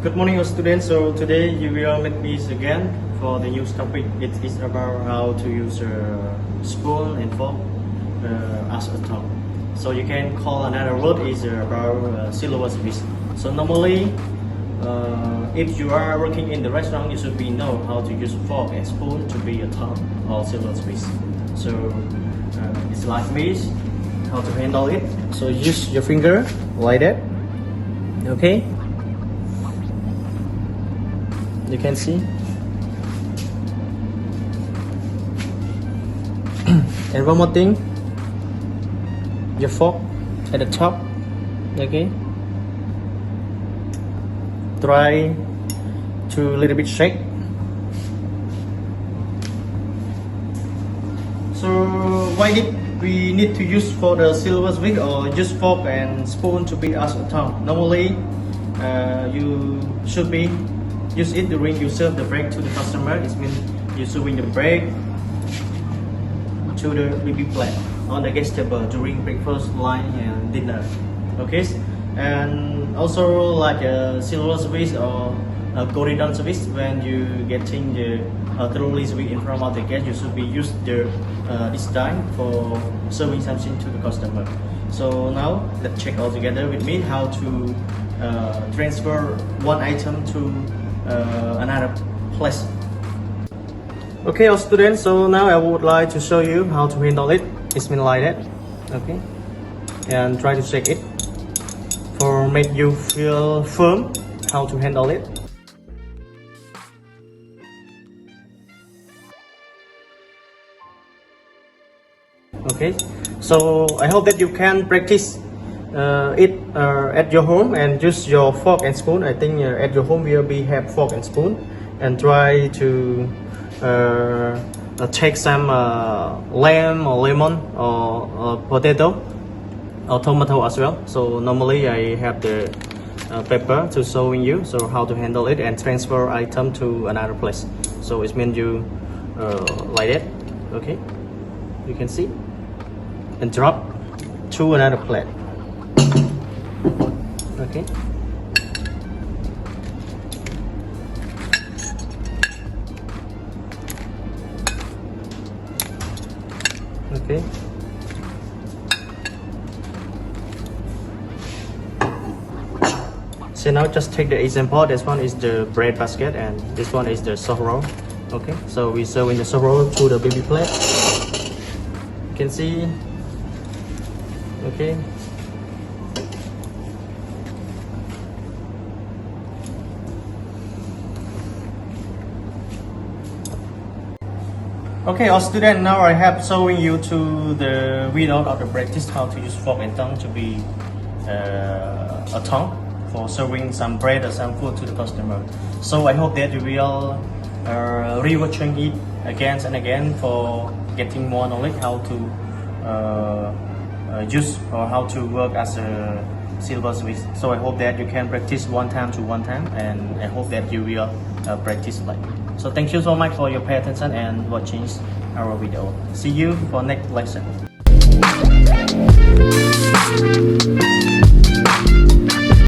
Good morning, students. So today you will meet me again for the new topic. It is about how to use a spoon and fork as a tongue. So you can call another word is about silver service. So normally, if you are working in the restaurant, you should be know how to use fork and spoon to be a tongue or silver service. So it's like this. How to handle it? So use your finger like that. Okay. You can see. And one more thing, your fork at the top. Okay, try to little bit shake. So why did we need to use for the silver spoon or just fork and spoon to be as a tongue? Normally you should be use it during you serve the break to the customer. It means you serving the break to the baby plate on the guest table during breakfast, lunch, and dinner. Okay, and also like a silver service or a golden service, when you getting the thoroughly service in front of the guest, you should be use the this time for serving something to the customer. So now let's check all together with me how to transfer one item to another place. Okay, all students, so now I would like to show you how to handle it. It's been like that. Okay, and try to shake it for make you feel firm how to handle it. Okay, so I hope that you can practice it at your home and use your fork and spoon. I think at your home will be have fork and spoon, and try to take some lamb or lemon or potato or tomato as well. So normally I have the paper to showing you so how to handle it and transfer item to another place. So it means you like that. Okay, you can see, and drop to another plate. Okay. Okay. So now just take the example. This one is the bread basket and this one is the soft roll. Okay. So we serving the soft roll to the baby plate. You can see. Okay. Okay, all students, now I have showing you to the video of the practice how to use fork and tongue to be a tongue for serving some bread or some food to the customer. So I hope that you will re-watching it again and again for getting more knowledge how to use or how to work as a silver service. So I hope that you can practice one time, and I hope that you will practice like. So thank you so much for your pay attention and watching our video. See you for next lesson.